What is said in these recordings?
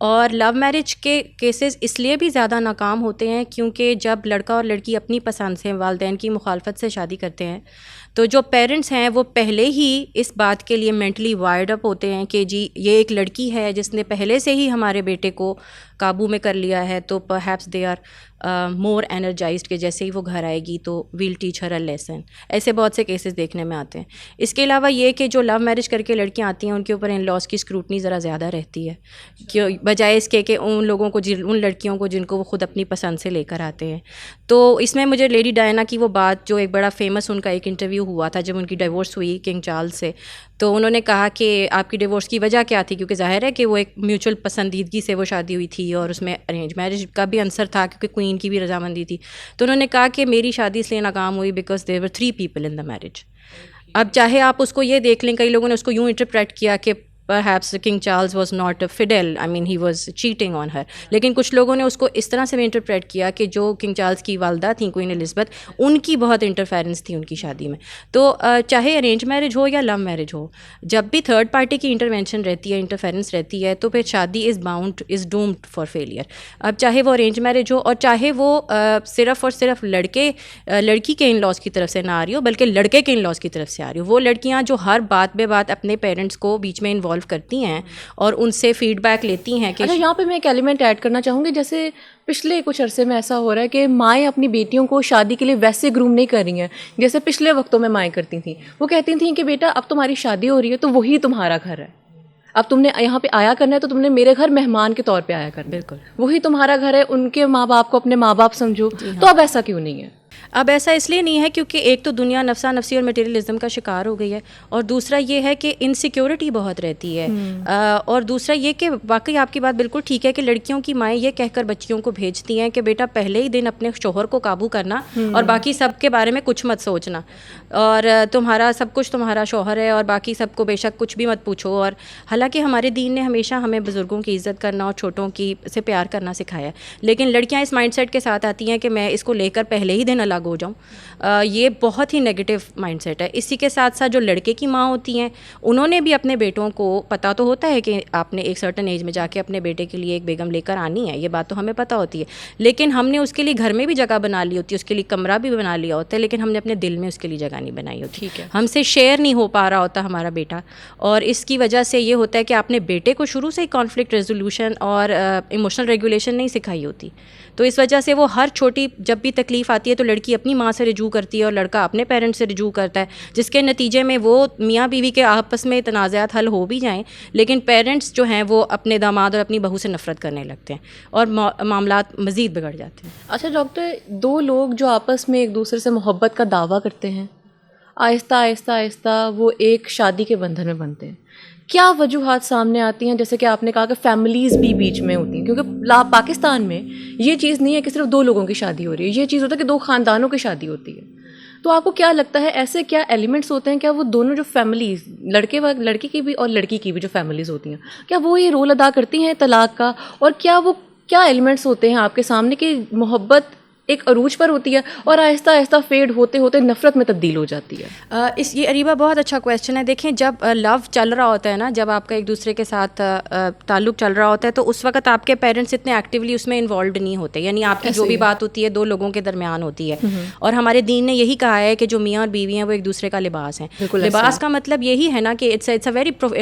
اور love marriage کے cases اس لیے بھی زیادہ ناکام ہوتے ہیں کیونکہ جب لڑکا اور لڑکی اپنی پسند سے والدین کی مخالفت سے شادی کرتے ہیں تو جو پیرنٹس ہیں وہ پہلے ہی اس بات کے لیے مینٹلی وائرڈ اپ ہوتے ہیں کہ جی یہ ایک لڑکی ہے جس نے پہلے سے ہی ہمارے بیٹے کو قابو میں کر لیا ہے, تو perhaps they are more energized کہ جیسے ہی وہ گھر آئے گی تو we'll teach her a lesson. ایسے بہت سے کیسز دیکھنے میں آتے ہیں. اس کے علاوہ یہ کہ جو لو میرج کر کے لڑکیاں آتی ہیں ان کے اوپر ان لاس کی اسکروٹنی ذرا زیادہ رہتی ہے کہ بجائے اس کے کہ ان لوگوں کو ان لڑکیوں کو جن کو وہ خود اپنی پسند سے لے کر آتے ہیں. تو اس میں مجھے لیڈی ڈائنا کی وہ بات جو ایک بڑا فیمس ان کا ایک انٹرویو ہوا تھا جب ان کی ڈیورس ہوئی کنگ چارلز سے, تو انہوں نے کہا کہ آپ کی ڈیورس کی وجہ کیا تھی, کیونکہ ظاہر ہے کہ وہ ایک میوچل پسندیدگی سے وہ شادی ہوئی تھی اور اس میں ارینج میرج کا بھی عنصر تھا کیونکہ کوئین کی بھی رضامندی تھی. تو انہوں نے کہا کہ میری شادی اس لیے ناکام ہوئی because there were 3 people in the marriage. اب چاہے آپ اس کو یہ دیکھ لیں, کئی لوگوں نے اس کو یوں انٹرپریٹ کیا کہ perhaps King Charles was not fidel, I mean he was cheating on her, لیکن کچھ لوگوں نے اس کو اس طرح سے بھی انٹرپریٹ کیا کہ جو کنگ چارلز کی والدہ تھیں کوئین الزبتھ, ان کی بہت انٹرفیرنس تھی ان کی شادی میں. تو چاہے ارینج میرج ہو یا لو میرج ہو, جب بھی تھرڈ پارٹی کی انٹرونشن رہتی ہے, انٹرفیرنس رہتی ہے, تو پھر شادی از ڈومڈ فار فیلئر. اب چاہے وہ ارینج میرج ہو اور چاہے وہ صرف اور صرف لڑکی کے ان لاس کی طرف سے نہ آ رہی ہو بلکہ لڑکے کے ان لاس کی طرف سے آ رہی ہو. وہ لڑکیاں جو ہر بات بے بات اپنے پیرنٹس کو بیچ میں انوالو کرتی ہیں اور ان سے فیڈ بیک لیتی ہیں کہ یہاں پہ میں ایک ایلیمنٹ ایڈ کرنا چاہوں گی. جیسے پچھلے کچھ عرصے میں ایسا ہو رہا ہے کہ مائیں اپنی بیٹیوں کو شادی کے لیے ویسے گروم نہیں کر رہی ہیں جیسے پچھلے وقتوں میں مائیں کرتی تھیں. وہ کہتی تھیں کہ بیٹا اب تمہاری شادی ہو رہی ہے تو وہی تمہارا گھر ہے, اب تم نے یہاں پہ آیا کرنا ہے تو تم نے میرے گھر مہمان کے طور پہ آیا کرنا. بالکل وہی تمہارا گھر ہے, ان کے ماں باپ کو اپنے ماں باپ سمجھو. تو اب ایسا کیوں نہیں ہے؟ اب ایسا اس لیے نہیں ہے کیونکہ ایک تو دنیا نفسا نفسی اور مٹیریلزم کا شکار ہو گئی ہے, اور دوسرا یہ ہے کہ انسیکیورٹی بہت رہتی ہے, اور دوسرا یہ کہ واقعی آپ کی بات بالکل ٹھیک ہے کہ لڑکیوں کی مائیں یہ کہہ کر بچیوں کو بھیجتی ہیں کہ بیٹا پہلے ہی دن اپنے شوہر کو قابو کرنا اور باقی سب کے بارے میں کچھ مت سوچنا, اور تمہارا سب کچھ تمہارا شوہر ہے اور باقی سب کو بے شک کچھ بھی مت پوچھو. اور حالانکہ ہمارے دین نے ہمیشہ ہمیں بزرگوں کی عزت کرنا اور چھوٹوں کی سے پیار کرنا سکھایا ہے, لیکن لڑکیاں اس مائنڈ سیٹ کے ساتھ آتی ہیں کہ میں اس کو لے کر پہلے ہی دن الگ ہو جاؤں. یہ بہت ہی نیگیٹو مائنڈ سیٹ ہے. اسی کے ساتھ ساتھ جو لڑکے کی ماں ہوتی ہیں انہوں نے بھی اپنے بیٹوں کو پتہ تو ہوتا ہے کہ آپ نے ایک سرٹن ایج میں جا کے اپنے بیٹے کے لیے ایک بیگم لے کر آنی ہے, یہ بات تو ہمیں پتہ ہوتی ہے, لیکن ہم نے اس کے لیے گھر میں بھی جگہ بنا لی ہوتی ہے, اس کے لیے کمرہ بھی بنا لیا ہوتا ہے, لیکن ہم نے اپنے دل میں اس کے لیے جگہ نہیں بنائی ہوتی. ٹھیک ہے, ہم سے شیئر نہیں ہو پا رہا ہوتا ہمارا بیٹا, اور اس کی وجہ سے یہ ہوتا ہے کہ آپ نے بیٹے کو شروع سے ہی کانفلکٹ ریزولوشن اور ایموشنل ریگولیشن نہیں سکھائی ہوتی. تو اس وجہ سے وہ ہر چھوٹی جب بھی تکلیف آتی ہے تو لڑکی اپنی ماں سے رجوع کرتی ہے اور لڑکا اپنے پیرنٹ سے رجوع کرتا ہے, جس کے نتیجے میں وہ میاں بیوی کے آپس میں تنازعات حل ہو بھی جائیں لیکن پیرنٹس جو ہیں وہ اپنے داماد اور اپنی بہو سے نفرت کرنے لگتے ہیں اور معاملات مزید بگڑ جاتے ہیں. اچھا ڈاکٹر, دو لوگ جو آپس میں ایک دوسرے سے محبت کا دعویٰ کرتے ہیں, آہستہ آہستہ آہستہ وہ ایک شادی کے بندھن میں بنتے ہیں, کیا وجوہات سامنے آتی ہیں؟ جیسے کہ آپ نے کہا کہ فیملیز بھی بیچ میں ہوتی ہیں, کیونکہ پاکستان میں یہ چیز نہیں ہے کہ صرف دو لوگوں کی شادی ہو رہی ہے, یہ چیز ہوتا ہے کہ دو خاندانوں کی شادی ہوتی ہے. تو آپ کو کیا لگتا ہے ایسے کیا ایلیمنٹس ہوتے ہیں, کیا وہ دونوں جو فیملیز لڑکے کی بھی اور لڑکی کی بھی جو فیملیز ہوتی ہیں کیا وہ یہ رول ادا کرتی ہیں طلاق کا, اور کیا ایلیمنٹس ہوتے ہیں آپ کے سامنے کہ محبت ایک عروج پر ہوتی ہے اور آہستہ آہستہ فیڈ ہوتے ہوتے نفرت میں تبدیل ہو جاتی ہے؟ یہ اریبہ بہت اچھا کویشچن ہے. دیکھیں جب لو چل رہا ہوتا ہے نا, جب آپ کا ایک دوسرے کے ساتھ تعلق چل رہا ہوتا ہے تو اس وقت آپ کے پیرنٹس اتنے ایکٹیولی اس میں انوالوڈ نہیں ہوتے, یعنی آپ کی جو بھی بات ہوتی ہے دو لوگوں کے درمیان ہوتی ہے. اور ہمارے دین نے یہی کہا ہے کہ جو میاں اور بیوی ہیں وہ ایک دوسرے کا لباس ہیں. لباس کا مطلب یہی ہے نا کہ it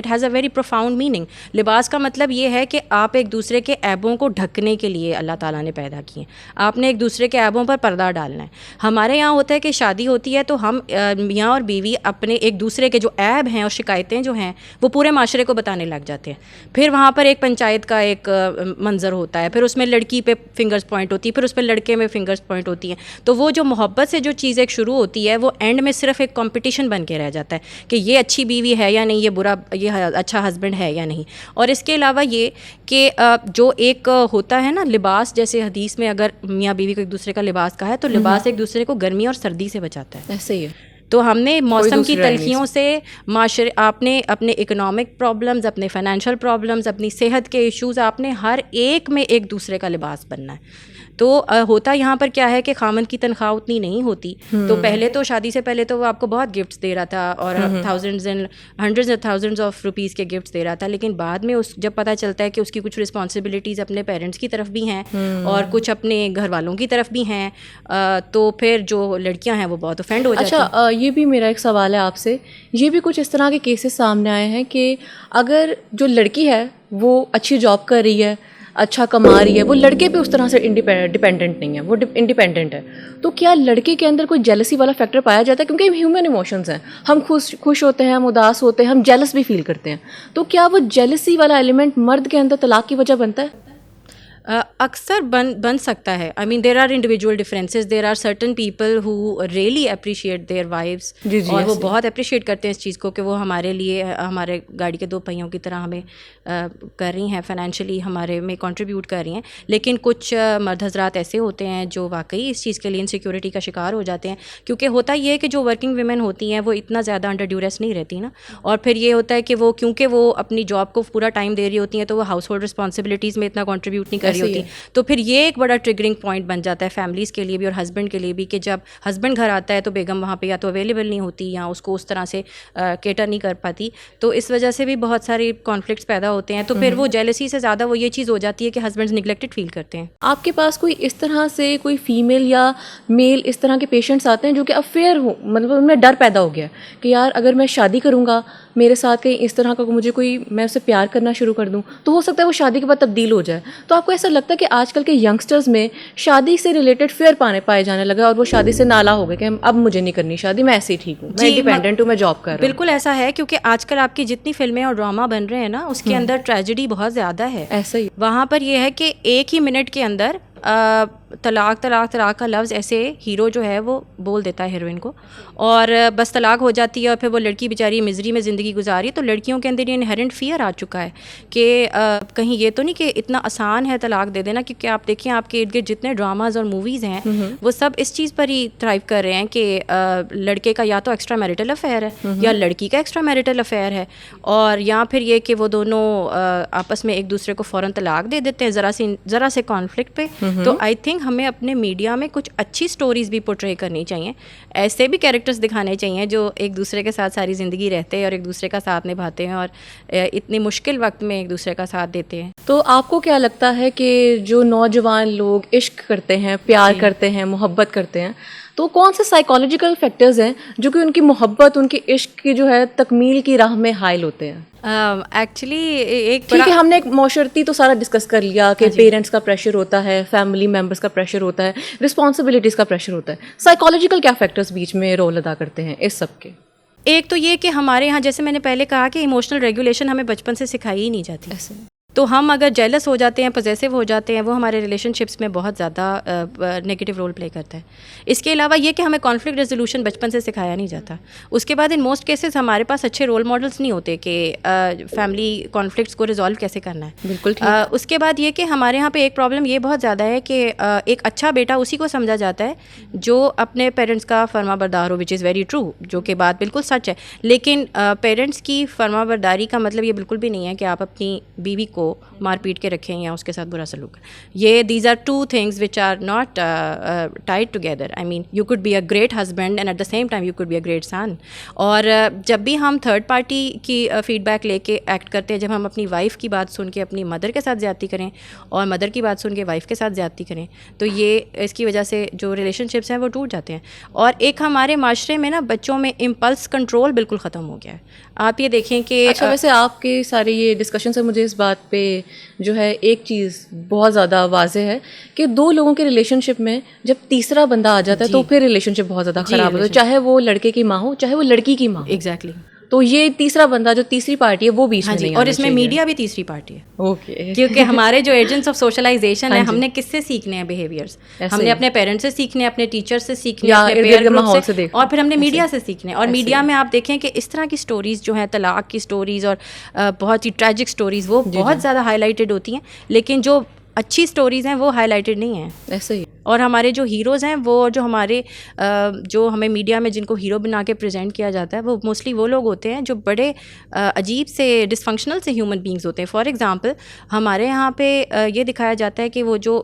has a very profound meaning. لباس کا مطلب یہ ہے کہ آپ ایک دوسرے کے عیبوں کو ڈھکنے کے لیے اللہ تعالیٰ نے پیدا کیے ہیں, آپ نے ایک دوسرے کے عیبوں پر پردہ ڈالنا ہے. ہمارے یہاں ہوتا ہے کہ شادی ہوتی ہے تو ہم میاں اور بیوی اپنے ایک دوسرے کے جو عیب ہیں اور شکایتیں جو ہیں وہ پورے معاشرے کو بتانے لگ جاتے ہیں. پھر وہاں پر ایک پنچایت کا ایک منظر ہوتا ہے, پھر اس میں لڑکی پہ فنگرز پوائنٹ ہوتی ہے, پھر اس پہ لڑکے میں فنگرز پوائنٹ ہوتی ہیں. تو وہ جو محبت سے جو چیز ایک شروع ہوتی ہے وہ اینڈ میں صرف ایک کمپٹیشن بن کے رہ جاتا ہے کہ یہ اچھی بیوی ہے یا نہیں, یہ اچھا ہسبینڈ ہے یا نہیں. اور اس کے علاوہ یہ کہ جو ایک ہوتا ہے نا لباس, جیسے حدیث میں اگر میاں بیوی کو ایک دوسرے کا لباس کہا ہے تو لباس ایک دوسرے کو گرمی اور سردی سے بچاتا ہے. ایسے ہی ہے. تو ہم نے موسم کی تلخیوں سے معاشرے، آپ نے اپنے اکنامک پرابلمز، اپنے فائنینشیل پرابلمز، اپنی صحت کے ایشوز، آپ نے ہر ایک میں ایک دوسرے کا لباس بننا ہے. تو ہوتا یہاں پر کیا ہے کہ خامند کی تنخواہ اتنی نہیں ہوتی، تو پہلے تو شادی سے پہلے تو وہ آپ کو بہت گفٹس دے رہا تھا اور thousands and hundreds and thousands of rupees کے گفٹس دے رہا تھا، لیکن بعد میں اس جب پتہ چلتا ہے کہ اس کی کچھ رسپانسبلٹیز اپنے پیرنٹس کی طرف بھی ہیں اور کچھ اپنے گھر والوں کی طرف بھی ہیں، تو پھر جو لڑکیاں ہیں وہ بہت افینڈ ہو جاتی ہیں. اچھا، یہ بھی میرا ایک سوال ہے آپ سے، یہ بھی کچھ اس طرح کے کیسز سامنے آئے ہیں کہ اگر جو لڑکی ہے وہ اچھی جاب کر رہی ہے، اچھا کما رہی ہے، وہ لڑکے پہ اس طرح سے ڈیپینڈنٹ نہیں ہے، وہ انڈیپینڈنٹ ہے، تو کیا لڑکے کے اندر کوئی جیلسی والا فیکٹر پایا جاتا ہے؟ کیونکہ ہیومن ایموشنز ہیں، ہم خوش ہوتے ہیں، ہم اداس ہوتے ہیں، ہم جیلس بھی فیل کرتے ہیں، تو کیا وہ جیلسی والا ایلیمنٹ مرد کے اندر طلاق کی وجہ بنتا ہے؟ اکثر بن سکتا ہے. I mean there are individual differences, there are certain people who really appreciate their wives, اور وہ بہت اپریشیٹ کرتے ہیں اس چیز کو کہ وہ ہمارے لیے ہمارے گاڑی کے دو پہیوں کی طرح ہمیں کر رہی ہیں، فائنینشلی ہمارے میں کنٹریبیوٹ کر رہی ہیں. لیکن کچھ مرد حضرات ایسے ہوتے ہیں جو واقعی اس چیز کے لیے انسیکیورٹی کا شکار ہو جاتے ہیں، کیونکہ ہوتا یہ ہے کہ جو ورکنگ ویمن ہوتی ہیں وہ اتنا زیادہ انڈر ڈیوریس نہیں رہتی نا، اور پھر یہ ہوتا ہے کہ وہ کیونکہ وہ اپنی جاب کو پورا ٹائم دے رہی ہوتی ہیں تو وہ ہاؤس ہولڈ رسپانسبلٹیز میں اتنا کنٹریبیوٹ نہیں کر رہی ہوتی، تو پھر یہ ایک بڑا ٹریگرنگ پوائنٹ بن جاتا ہے فیملیز کے لیے بھی اور ہسبینڈ کے لیے بھی کہ جب ہسبینڈ گھر آتا ہے تو بیگم وہاں پہ یا تو اویلیبل نہیں ہوتی یا اس کو اس طرح سے کیٹر نہیں کر پاتی، تو اس وجہ سے بھی بہت سارے کانفلکٹس پیدا ہوتے ہیں. تو پھر وہ جیلسی سے زیادہ وہ یہ چیز ہو جاتی ہے کہ ہسبینڈز نگلیکٹڈ فیل کرتے ہیں. آپ کے پاس کوئی اس طرح سے کوئی فیمیل یا میل اس طرح کے پیشنٹس آتے ہیں جو کہ افیئر ہوں، مطلب ان میں ڈر پیدا ہو گیا کہ یار اگر میں شادی کروں گا میرے ساتھ کہیں اس طرح کا مجھے کوئی، میں اسے پیار کرنا شروع کر دوں تو ہو سکتا ہے وہ شادی کے بعد تبدیل ہو جائے، تو آپ کو ایسا لگتا ہے کہ آج کل کے ینگسٹرز میں شادی سے ریلیٹڈ فیئر پائے جانے لگا اور وہ شادی سے نالا ہو گئے کہ اب مجھے نہیں کرنی شادی، میں ایسے ہی ٹھیک ہوں، میں انڈیپینڈنٹ ہوں، میں جاب کر رہا ہوں؟ بالکل ایسا ہے، کیونکہ آج کل آپ کی جتنی فلمیں اور ڈرامہ بن رہے ہیں نا اس کے اندر ٹریجڈی بہت زیادہ ہے. ایسا ہی وہاں پر یہ ہے کہ ایک ہی منٹ کے اندر طلاق طلاق طلاق کا لفظ ایسے ہیرو جو ہے وہ بول دیتا ہے ہیروئن کو، اور بس طلاق ہو جاتی ہے اور پھر وہ لڑکی بیچاری مزری میں زندگی گزاری. تو لڑکیوں کے اندر یہ انہیرنٹ فیئر آ چکا ہے کہ کہیں یہ تو نہیں کہ اتنا آسان ہے طلاق دے دینا، کیونکہ آپ دیکھیں آپ کے ارد گرد جتنے ڈراماز اور موویز ہیں وہ سب اس چیز پر ہی تھرائیو کر رہے ہیں کہ لڑکے کا یا تو ایکسٹرا میریٹل افیئر ہے یا لڑکی کا ایکسٹرا میریٹل افیئر ہے، اور یا پھر یہ کہ وہ دونوں آپس میں ایک دوسرے کو فوراً طلاق دے دیتے ہیں ذرا سے کانفلکٹ پہ. تو آئی تھنک ہمیں اپنے میڈیا میں کچھ اچھی سٹوریز بھی پورٹرے کرنی چاہیے، ایسے بھی کیریکٹرز دکھانے چاہیے جو ایک دوسرے کے ساتھ ساری زندگی رہتے ہیں اور ایک دوسرے کا ساتھ نبھاتے ہیں اور اتنی مشکل وقت میں ایک دوسرے کا ساتھ دیتے ہیں. تو آپ کو کیا لگتا ہے کہ جو نوجوان لوگ عشق کرتے ہیں، پیار کرتے ہیں، محبت کرتے ہیں، تو کون سے سائیکالوجیکل فیکٹرز ہیں جو کہ ان کی محبت، ان کی عشق کی جو ہے تکمیل کی راہ میں حائل ہوتے ہیں؟ ایکچولی ایک ٹھیک ہے، ہم نے ایک معاشرتی تو سارا ڈسکس کر لیا کہ پیرنٹس کا پریشر ہوتا ہے، فیملی ممبرس کا پریشر ہوتا ہے، رسپانسبلٹیز کا پریشر ہوتا ہے، سائیکالوجیکل کیا فیکٹرز بیچ میں رول ادا کرتے ہیں اس سب کے؟ ایک تو یہ کہ ہمارے یہاں جیسے میں نے پہلے کہا کہ ایموشنل ریگولیشن ہمیں بچپن سے سکھائی ہی نہیں جاتی. ایسے تو ہم اگر جیلس ہو جاتے ہیں، پوزیسو ہو جاتے ہیں، وہ ہمارے ریلیشن شپس میں بہت زیادہ نگیٹو رول پلے کرتا ہے. اس کے علاوہ یہ کہ ہمیں کانفلکٹ ریزولوشن بچپن سے سکھایا نہیں جاتا. اس کے بعد ان موسٹ کیسز ہمارے پاس اچھے رول ماڈلس نہیں ہوتے کہ فیملی کانفلکٹس کو ریزالو کیسے کرنا ہے. بالکل. اس کے بعد یہ کہ ہمارے یہاں پہ ایک پرابلم یہ بہت زیادہ ہے کہ ایک اچھا بیٹا اسی کو سمجھا جاتا ہے جو اپنے پیرنٹس کا فرما بردار ہو، وچ از ویری ٹرو، جو کہ بات بالکل سچ ہے. لیکن پیرنٹس کی فرما برداری کا مطلب یہ بالکل بھی نہیں ہے کہ آپ اپنی بیوی کو مار پیٹ کے رکھیں یا اس کے ساتھ برا سلوک کریں. یہ these are two things which are not tied together. I mean you could be a great husband and at the same time you could be a great son. اور جب بھی ہم تھرڈ پارٹی کی فیڈ بیک لے کے act کرتے ہیں، جب ہم اپنی وائف کی بات سن کے اپنی مدر کے ساتھ زیادتی کریں اور مدر کی بات سن کے وائف کے ساتھ زیادتی کریں، تو یہ اس کی وجہ سے جو ریلیشن شپس ہیں وہ ٹوٹ جاتے ہیں. اور ایک ہمارے معاشرے میں نا بچوں میں امپلس کنٹرول بالکل ختم ہو گیا ہے. آپ یہ دیکھیں کہ اچھا، ویسے آپ کے سارے یہ ڈسکشن سے مجھے اس بات پہ جو ہے ایک چیز بہت زیادہ واضح ہے کہ دو لوگوں کے ریلیشن شپ میں جب تیسرا بندہ آ جاتا ہے تو پھر ریلیشن شپ بہت زیادہ خراب ہوتا ہے، چاہے وہ لڑکے کی ماں ہو چاہے وہ لڑکی کی ماں ہو. ایگزیکٹلی. تو یہ تیسرا بندہ جو تیسری پارٹی ہے وہ بیچ میں نہیں اور اس میں میڈیا بھی تیسری پارٹی ہے. اوکے. کیونکہ ہمارے جو ایجنٹس آف سوشلائزیشن ہے، ہم نے کس سے سیکھنے ہیں بیہیویئرس؟ ہم نے اپنے پیرنٹس سے سیکھنے ہیں، اپنے ٹیچر سے سیکھنے ہیں، اپنے پیئر گروپ سے، اور پھر ہم نے میڈیا سے سیکھنے. اور میڈیا میں آپ دیکھیں کہ اس طرح کی سٹوریز جو ہیں، طلاق کی سٹوریز اور بہت ہی ٹریجک سٹوریز، وہ بہت زیادہ ہائی لائٹڈ ہوتی ہیں. لیکن جو اچھی سٹوریز ہیں وہ ہائی لائٹڈ نہیں ہیں. ایسے ہی. اور ہمارے جو ہیروز ہیں وہ جو ہمارے جو ہمیں میڈیا میں جن کو ہیرو بنا کے پریزنٹ کیا جاتا ہے وہ موسٹلی وہ لوگ ہوتے ہیں جو بڑے عجیب سے ڈسفنکشنل سے ہیومن بینگز ہوتے ہیں. فار ایگزامپل ہمارے یہاں پہ یہ دکھایا جاتا ہے کہ وہ جو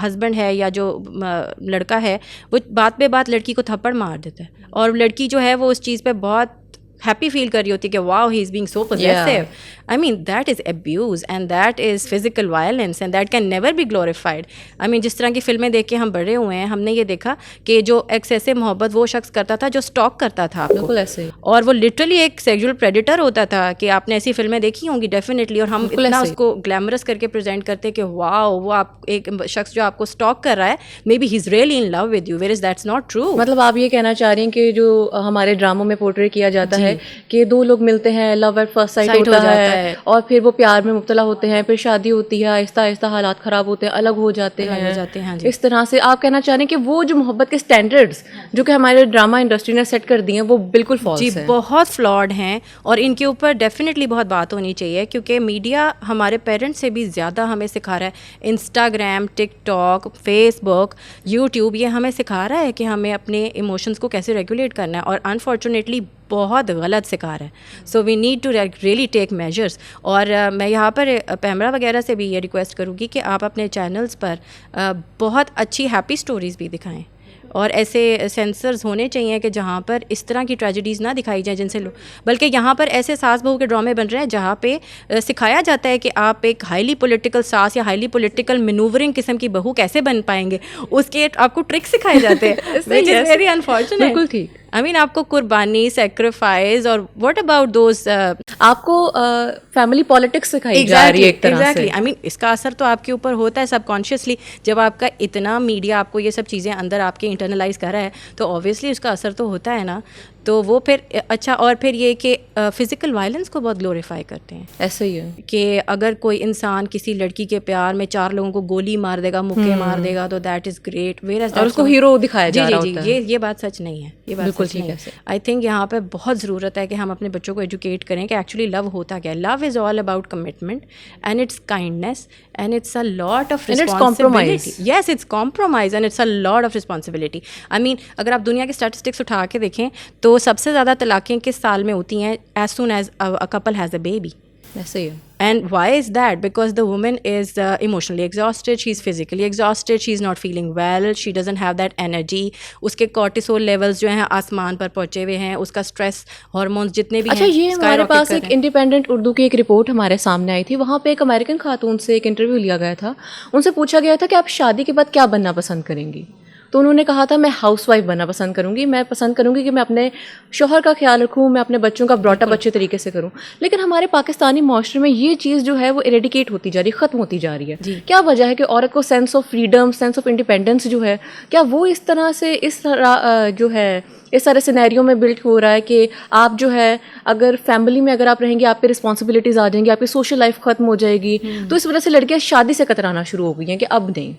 ہسبینڈ ہے یا جو لڑکا ہے وہ بات بے بات لڑکی کو تھپڑ مار دیتا ہے, اور لڑکی جو ہے وہ اس چیز پہ بہت ہیپی فیل کر رہی ہوتی ہے کہ wow he is being so possessive. I mean that is abuse and that is physical violence and that can never be glorified. I mean جس طرح کی فلمیں دیکھ کے ہم بڑے ہوئے ہیں, ہم نے یہ دیکھا کہ جو ایکسیسو محبت وہ شخص کرتا تھا جو اسٹاک کرتا تھا آپ کو, اور وہ لٹرلی ایک سیکجول پریڈیٹر ہوتا تھا. کہ آپ نے ایسی فلمیں دیکھی ہوں گی ڈیفینیٹلی, اور ہم اتنا اس کو گلیمرس کر کے پریزنٹ کرتے کہ واو وہ آپ ایک شخص جو آپ کو اسٹاک کر رہا ہے may be he is really in love with you, where is that's not true. مطلب آپ یہ کہنا چاہ رہی ہیں کہ جو ہمارے ڈراموں میں پورٹری کیا جاتا ہے کہ دو لوگ ملتے ہیں, لو ایٹ فرسٹ سائٹ ہوتا ہے, اور پھر وہ پیار میں مبتلا ہوتے ہیں, پھر شادی ہوتی ہے, آہستہ آہستہ حالات خراب ہوتے ہیں, الگ ہو جاتے ہیں. اس طرح سے آپ کہنا چاہ رہے ہیں کہ وہ جو محبت کے اسٹینڈرڈس جو کہ ہمارے ڈرامہ انڈسٹری نے سیٹ کر دیے ہیں وہ بالکل فالس ہیں, بہت فلاڈ ہیں, اور ان کے اوپر ڈیفینیٹلی بہت بات ہونی چاہیے. کیونکہ میڈیا ہمارے پیرنٹس سے بھی زیادہ ہمیں سکھا رہا ہے. انسٹاگرام, ٹک ٹاک, فیس بک, یوٹیوب یہ ہمیں سکھا رہا ہے کہ ہمیں اپنے ایموشنس کو کیسے ریگولیٹ کرنا ہے, اور انفارچونیٹلی بہت غلط سکھا رہا ہے. So we need to really take measures. اور میں یہاں پر پیمرا وغیرہ سے بھی یہ ریکویسٹ کروں گی کہ آپ اپنے چینلز پر بہت اچھی ہیپی سٹوریز بھی دکھائیں, اور ایسے سینسرز ہونے چاہیے کہ جہاں پر اس طرح کی ٹریجڈیز نہ دکھائی جائیں جن سے لوگ, بلکہ یہاں پر ایسے ساس بہو کے ڈرامے بن رہے ہیں جہاں پہ سکھایا جاتا ہے کہ آپ ایک ہائیلی پولیٹیکل ساس یا ہائیلی پولیٹیکل مینوورنگ قسم کی بہو کیسے بن پائیں گے, اس کے آپ کو ٹرک سکھائے جاتے ہیں which is very unfortunate. بالکل ٹھیک. آئی مین آپ کو قربانی, سیکریفائز, اور واٹ اباؤٹ دوز آپ کو فیملی پالیٹکس سکھائی جا رہی ہے ایک طرح سے. آئی مین اس کا اثر تو آپ کے اوپر ہوتا ہے سب کانشیسلی. جب آپ کا اتنا میڈیا آپ کو یہ سب چیزیں اندر آپ کے انٹرنلائز کر رہا ہے تو اوبویسلی اس کا اثر تو ہوتا ہے نا. تو وہ پھر اچھا, اور پھر یہ کہ فزیکل وائلنس کو بہت گلوریفائی کرتے ہیں. ایسا ہی ہے کہ اگر کوئی انسان کسی لڑکی کے پیار میں 4 لوگوں کو گولی مار دے گا, مکے مار دے گا, تو دیٹ از گریٹ, اور اس کو ہیرو دکھایا جا رہا ہوتا ہے. یہ بات سچ نہیں ہے, یہ بات سچ نہیں ہے. آئی تھنک یہاں پہ بہت ضرورت ہے کہ ہم اپنے بچوں کو ایجوکیٹ کریں کہ ایکچولی لو ہوتا کیا ہے. Love is all about commitment and it's kindness and it's a lot of responsibility. Yes it's compromise and it's a lot of responsibility. I mean اگر آپ دنیا کے اسٹیٹسٹکس اٹھا کے دیکھیں تو سب سے زیادہ طلاقیں کس سال میں ہوتی ہیں, as soon as a Kapil has a baby. ایسے ہی ہے. And why is that? Because the woman is emotionally exhausted, she's physically exhausted, she's not feeling well, she doesn't have that energy. اس کے کورٹیسول لیولز جو ہیں آسمان پر پہنچے ہوئے ہیں, اس کا اسٹریس ہارمونس جتنے بھی ہیں. اچھا, یہ ہمارے پاس ایک انڈیپینڈنٹ اردو کی ایک رپورٹ ہمارے سامنے آئی تھی. وہاں پہ ایک امریکن خاتون سے ایک انٹرویو لیا گیا تھا. ان سے پوچھا گیا تھا کہ آپ شادی کے بعد کیا بننا پسند کریں گی. تو انہوں نے کہا تھا میں ہاؤس وائف بننا پسند کروں گی, میں پسند کروں گی کہ میں اپنے شوہر کا خیال رکھوں, میں اپنے بچوں کا براٹ اپ اچھے طریقے سے کروں. لیکن ہمارے پاکستانی معاشرے میں یہ چیز جو ہے وہ ایریڈیکیٹ ہوتی جا رہی ہے, ختم ہوتی جا رہی ہے. کیا وجہ ہے کہ عورت کو sense of freedom, sense of independence جو ہے, کیا وہ اس طرح سے اس طرح جو ہے اس سارے سینیریو میں بلڈ ہو رہا ہے کہ آپ جو ہے اگر فیملی میں اگر آپ رہیں گے آپ پہ رسپانسبلٹیز آ جائیں گی, آپ کی سوشل لائف ختم ہو جائے گی, تو اس وجہ سے لڑکیاں شادی سے کترانا شروع ہو گئی ہیں کہ اب نہیں.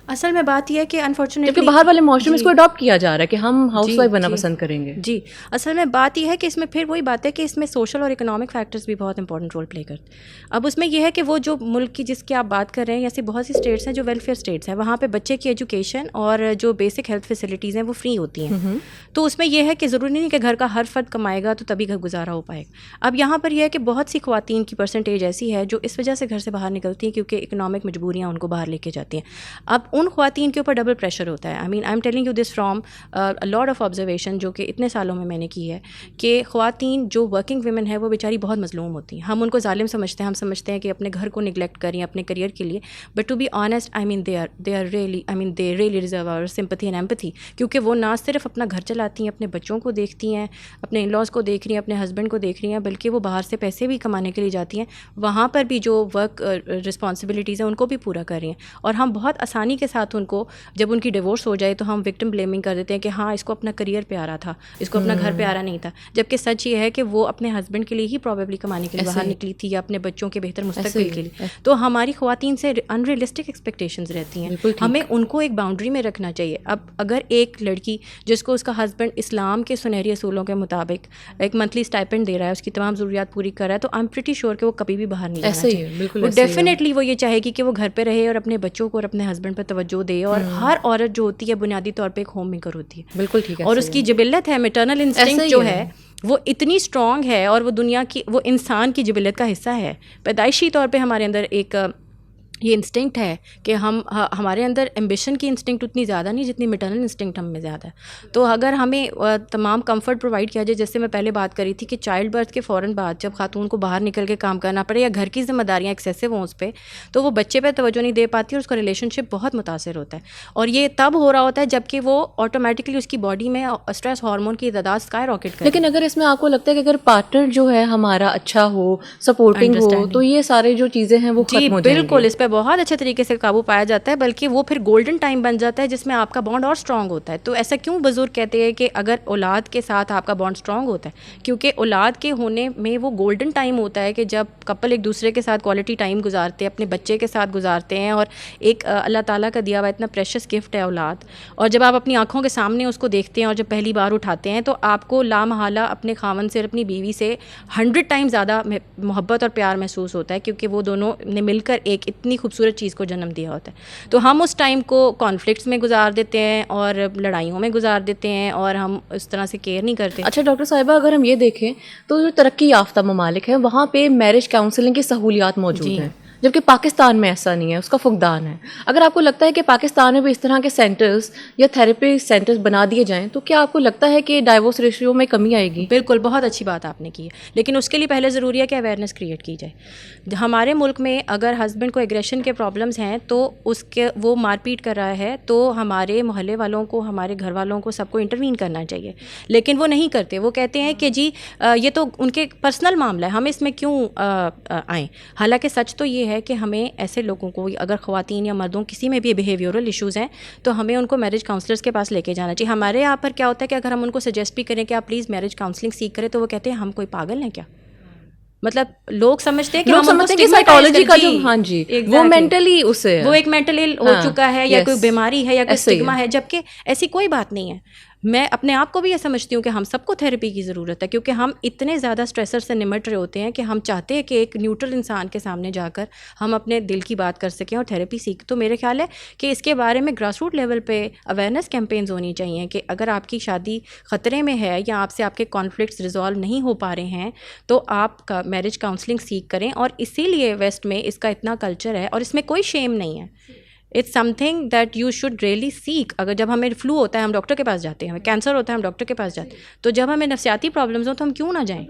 اصل میں بات یہ ہے کہ انفارچونیٹلی جبکہ باہر والے معاشرے میں اس کو اڈاپٹ کیا جا رہا ہے کہ ہم ہاؤس وائف بننا پسند کریں گے. جی اصل میں بات یہ ہے کہ اس میں پھر وہی بات ہے کہ اس میں سوشل اور اکنامک فیکٹرز بھی بہت امپورٹنٹ رول پلے کرتے ہیں. اب اس میں یہ ہے کہ وہ جو ملک کی جس کی آپ بات کر رہے ہیں, ایسی بہت سی اسٹیٹس ہیں جو ویلفیئر اسٹیٹس ہیں, وہاں پہ بچے کی ایجوکیشن اور جو بیسک ہیلتھ فیسلٹیز ہیں وہ فری ہوتی ہیں. تو اس میں یہ ہے کہ ضروری نہیں کہ گھر کا ہر فرد کمائے گا تو تبھی گھر گزارا ہو پائے گا. اب یہاں پر یہ ہے کہ بہت سی خواتین کی پرسنٹیج ایسی ہے جو اس وجہ سے گھر سے باہر نکلتی ہیں کیونکہ اکنامک مجبوریاں ان کو باہر لے کے جاتی ہیں. اب ان خواتین کے اوپر ڈبل پریشر ہوتا ہے. I mean I am telling you this from lot of observation جو کہ اتنے سالوں میں نے کی ہے کہ خواتین جو ورکنگ ویمن ہے وہ بیچاری بہت مظلوم ہوتی ہیں. ہم ان کو ظالم سمجھتے ہیں, ہم سمجھتے ہیں کہ اپنے گھر کو نگلیکٹ کریں اپنے کریئر کے لیے, but to be honest I mean they are really deserve our sympathy and empathy. کیونکہ وہ نہ صرف اپنا گھر چلاتی ہیں, اپنے بچوں کو دیکھتی ہیں, اپنے ان لاز کو دیکھ رہی ہیں, اپنے ہسبینڈ کو دیکھ رہی ہیں, بلکہ وہ باہر سے پیسے بھی کمانے کے لیے جاتی ہیں, وہاں پر بھی جو ورک رسپانسبلٹیز ہیں ان کو بھی پورا کر رہی ہیں. اور ہم بہت آسانی کے ساتھ ان کو جب ان کی ڈیورس ہو جائے تو ہم وکٹم بلیمنگ کر دیتے ہیں کہ ہاں اس کو اپنا کریئر پیارا تھا, اس کو اپنا گھر پیارا نہیں تھا, جبکہ سچ یہ ہے کہ وہ اپنے ہسبینڈ کے لیے ہی پروبیبلی کمانے کے لیے باہر نکلی تھی یا اپنے بچوں کے بہتر مستقبل کے لیے. تو ہماری خواتین سے ان ریئلسٹک ایکسپیکٹیشنز رہتی ہیں, ہمیں ان کو ایک باؤنڈری میں رکھنا چاہیے. اب اگر ایک لڑکی جس کو اس کا ہسبینڈ اسلام کے سنہری اصولوں کے مطابق ایک منتھلی اسٹائپنڈ دے رہا ہے, اس کی تمام ضروریات پوری کر رہا ہے, تو آئی ایم پریٹی شیور کہ وہ کبھی بھی باہر نہیں جانا چاہیے. ڈیفینیٹلی وہ یہ چاہے گی کہ وہ گھر پہ رہے اور اپنے بچوں کو اور اپنے ہسبینڈ پہ توجہ دے. اور ہر عورت جو ہوتی ہے بنیادی طور پہ ایک ہوم میکر ہوتی ہے. بالکل ٹھیک ہے. اور اس کی جبلت ہے, میٹرنل انسٹنکٹ جو ہے وہ اتنی اسٹرانگ ہے, اور وہ دنیا کی, وہ انسان کی جبلت کا حصہ ہے. پیدائشی طور پہ ہمارے اندر ایک یہ انسٹنکٹ ہے کہ ہمارے اندر ایمبیشن کی انسٹنکٹ اتنی زیادہ نہیں جتنی میٹرنل انسٹنکٹ ہم میں زیادہ ہے. تو اگر ہمیں تمام کمفرٹ پرووائڈ کیا جائے, جیسے میں پہلے بات کری تھی کہ چائلڈ برتھ کے فوراً بعد جب خاتون کو باہر نکل کے کام کرنا پڑے یا گھر کی ذمہ داریاں ایکسیسو ہوں اس پہ, تو وہ بچے پہ توجہ نہیں دے پاتی اور اس کا ریلیشن شپ بہت متاثر ہوتا ہے. اور یہ تب ہو رہا ہوتا ہے جب کہ وہ آٹومیٹکلی اس کی باڈی میں اسٹریس ہارمون کی تعداد اسکائی راکٹ کرے. لیکن اگر اس میں آپ کو لگتا ہے کہ اگر پارٹنر جو ہے ہمارا اچھا ہو, سپورٹنگ ہو, تو یہ سارے جو چیزیں ہیں وہ ختم ہو جائیں گی. بالکل, اس پہ بہت اچھے طریقے سے قابو پایا جاتا ہے, بلکہ وہ پھر گولڈن ٹائم بن جاتا ہے جس میں آپ کا بانڈ اور اسٹرانگ ہوتا ہے. تو ایسا کیوں بزرگ کہتے ہیں کہ اگر اولاد کے ساتھ آپ کا بانڈ اسٹرانگ ہوتا ہے, کیونکہ اولاد کے ہونے میں وہ گولڈن ٹائم ہوتا ہے کہ جب کپل ایک دوسرے کے ساتھ کوالٹی ٹائم گزارتے ہیں, اپنے بچے کے ساتھ گزارتے ہیں. اور ایک اللہ تعالیٰ کا دیا ہوا اتنا پریشس گفٹ ہے اولاد, اور جب آپ اپنی آنکھوں کے سامنے اس کو دیکھتے ہیں اور جب پہلی بار اٹھاتے ہیں تو آپ کو لامحالہ اپنے خاوند سے اور اپنی بیوی سے 100 ٹائم زیادہ محبت اور پیار محسوس ہوتا ہے, کیونکہ وہ دونوں نے مل کر ایک اتنی خوبصورت چیز کو جنم دیا ہوتا ہے. تو ہم اس ٹائم کو کانفلکٹس میں گزار دیتے ہیں اور لڑائیوں میں گزار دیتے ہیں, اور ہم اس طرح سے کیئر نہیں کرتے. اچھا ڈاکٹر صاحبہ, اگر ہم یہ دیکھیں تو جو ترقی یافتہ ممالک ہیں وہاں پہ میرج کاؤنسلنگ کی سہولیات موجود ہیں, جبکہ پاکستان میں ایسا نہیں ہے, اس کا فقدان ہے. اگر آپ کو لگتا ہے کہ پاکستان میں بھی اس طرح کے سینٹرز یا تھیراپی سینٹرز بنا دیے جائیں, تو کیا آپ کو لگتا ہے کہ ڈائیورس ریشیو میں کمی آئے گی؟ بالکل, بہت اچھی بات آپ نے کی ہے, لیکن اس کے لیے پہلے ضروری ہے کہ اویئرنیس کریٹ کی جائے. ہمارے ملک میں اگر ہسبینڈ کو ایگریشن کے پرابلمس ہیں تو اس کے وہ مار پیٹ کر رہا ہے, تو ہمارے محلے والوں کو, ہمارے گھر والوں کو, سب کو انٹروین کرنا چاہیے. لیکن وہ نہیں کرتے, وہ کہتے ہیں کہ جی یہ تو ان کے پرسنل معاملہ ہے, ہم اس میں کیوں آئیں. حالانکہ سچ تو یہ ہے کہ ہمیں ایسے لوگوں کو, اگر خواتین یا مردوں کسی میں بھی بیہیویورل ایشوز ہیں, تو ہمیں ان کو میرج کاؤنسلرس کے پاس لے کے جانا چاہیے. ہمارے یہاں پر کیا ہوتا ہے کہ اگر ہم ان کو سجیسٹ بھی کریں کہ آپ پلیز میرج کاؤنسلنگ سیکھ کریں, تو وہ کہتے ہیں ہم کوئی پاگل ہیں کیا. مطلب لوگ سمجھتے ہیں کہ لوگ سمجھتے ہیں کہ سائیکالوجی کا جو, ہاں جی, وہ مینٹلی اسے وہ ایک مینٹل ہو چکا ہے یا کوئی بیماری ہے یا کوئی اسٹگما ہے, جبکہ ایسی کوئی بات نہیں ہے. میں اپنے آپ کو بھی یہ سمجھتی ہوں کہ ہم سب کو تھیراپی کی ضرورت ہے, کیونکہ ہم اتنے زیادہ اسٹریسر سے نمٹ رہے ہوتے ہیں کہ ہم چاہتے ہیں کہ ایک نیوٹرل انسان کے سامنے جا کر ہم اپنے دل کی بات کر سکیں اور تھیراپی سیکھ. تو میرے خیال ہے کہ اس کے بارے میں گراس روٹ لیول پہ اویئرنیس کیمپینز ہونی چاہیے کہ اگر آپ کی شادی خطرے میں ہے یا آپ سے آپ کے کانفلکٹس ریزالو نہیں ہو پا رہے ہیں, تو آپ کا میرج کاؤنسلنگ سیکھ کریں. اور اسی لیے ویسٹ میں اس کا اتنا کلچر ہے, اور اس میں کوئی شیم نہیں ہے. It's something that you should really seek. اگر جب ہمیں فلو ہوتا ہے ہم ڈاکٹر کے پاس جاتے ہیں, ہمیں کینسر ہوتا ہے ہم ڈاکٹر کے پاس جاتے ہیں, تو جب ہمیں نفسیاتی پرابلمز ہوں تو ہم کیوں نہ جائیں.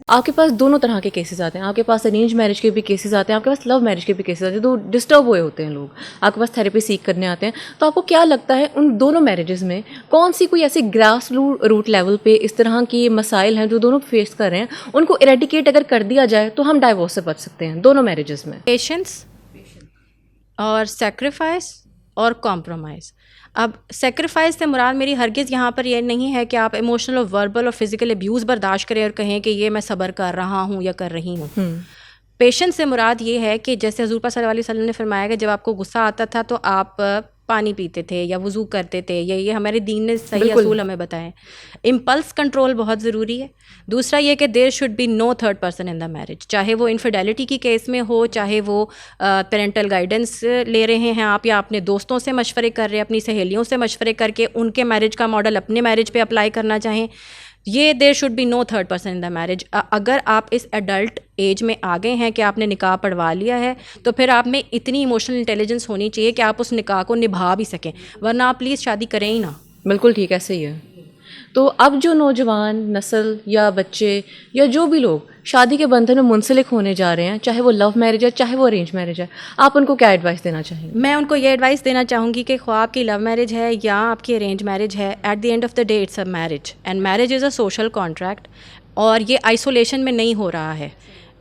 آپ کے پاس دونوں طرح کے کیسز آتے ہیں, آپ کے پاس ارینج میرج کے بھی کیسز آتے ہیں, آپ کے پاس لو میرج کے بھی کیسز آتے ہیں, تو ڈسٹرب ہوئے ہوتے ہیں لوگ, آپ کے پاس تھیراپی سیکھ کرنے آتے ہیں. تو آپ کو کیا لگتا ہے ان دونوں میرجز میں کون سی کوئی ایسی گراس روٹ لیول پہ اس طرح کی مسائل ہیں جو دونوں فیس کر رہے ہیں, ان کو ایریڈیکیٹ اگر کر دیا جائے تو ہم ڈائیورس سے بچ سکتے ہیں دونوں میرجز میں؟ پیشنس اور سیکریفائس اور کمپرومائز. اب سیکریفائس سے مراد میری ہرگز یہاں پر یہ نہیں ہے کہ آپ ایموشنل اور وربل اور فزیکل ابیوز برداشت کریں اور کہیں کہ یہ میں صبر کر رہا ہوں یا کر رہی ہوں. پیشنس سے مراد یہ ہے کہ جیسے حضور صلی اللہ علیہ وسلم نے فرمایا کہ جب آپ کو غصہ آتا تھا تو آپ پانی پیتے تھے یا وضو کرتے تھے, یہ ہمارے دین نے صحیح اصول ہمیں بتائے. امپلس کنٹرول بہت ضروری ہے. دوسرا یہ کہ there should be no third person in the marriage, چاہے وہ انفیڈیلٹی کی کیس میں ہو, چاہے وہ پیرنٹل گائیڈنس لے رہے ہیں آپ, یا اپنے دوستوں سے مشورے کر رہے ہیں, اپنی سہیلیوں سے مشورے کر کے ان کے میرج کا ماڈل اپنے میرج پہ اپلائی کرنا چاہیں. یہ there should be no third person in the marriage. اگر آپ اس ایڈلٹ ایج میں آ گئے ہیں کہ آپ نے نکاح پڑھوا لیا ہے, تو پھر آپ میں اتنی ایموشنل انٹیلیجنس ہونی چاہیے کہ آپ اس نکاح کو نبھا بھی سکیں, ورنہ آپ پلیز شادی کریں ہی نہ. بالکل ٹھیک, ایسے ہی ہے. تو اب جو نوجوان نسل یا بچے یا جو بھی لوگ شادی کے بندھن میں منسلک ہونے جا رہے ہیں, چاہے وہ لو میرج ہے چاہے وہ ارینج میرج ہے, آپ ان کو کیا ایڈوائس دینا چاہیں گے؟ میں ان کو یہ ایڈوائس دینا چاہوں گی کہ خواہ آپ کی لو میرج ہے یا آپ کی ارینج میرج ہے, at the end of the day it's a marriage, and marriage is a social contract, اور یہ آئسولیشن میں نہیں ہو رہا ہے.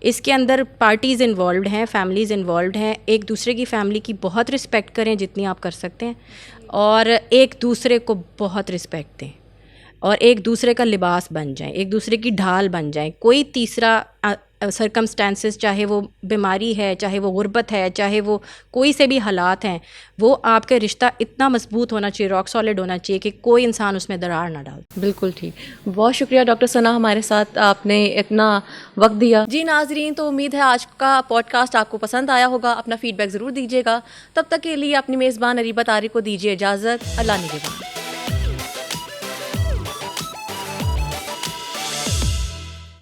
اس کے اندر پارٹیز انوالوڈ ہیں, فیملیز انوالوڈ ہیں. ایک دوسرے کی فیملی کی بہت رسپیکٹ کریں جتنی آپ کر سکتے ہیں, اور ایک دوسرے کو بہت رسپیکٹ دیں, اور ایک دوسرے کا لباس بن جائیں, ایک دوسرے کی ڈھال بن جائیں. کوئی تیسرا سرکمسٹانسز, چاہے وہ بیماری ہے, چاہے وہ غربت ہے, چاہے وہ کوئی سے بھی حالات ہیں, وہ آپ کا رشتہ اتنا مضبوط ہونا چاہیے, راک سالڈ ہونا چاہیے کہ کوئی انسان اس میں درار نہ ڈال. بالکل ٹھیک. بہت شکریہ ڈاکٹر ثنا, ہمارے ساتھ آپ نے اتنا وقت دیا. جی ناظرین, تو امید ہے آج کا پوڈ کاسٹ آپ کو پسند آیا ہوگا. اپنا فیڈ بیک ضرور دیجیے گا. تب تک کے لیے اپنی میزبان اریبہ طارق کو دیجیے اجازت. اللہ نگہبان.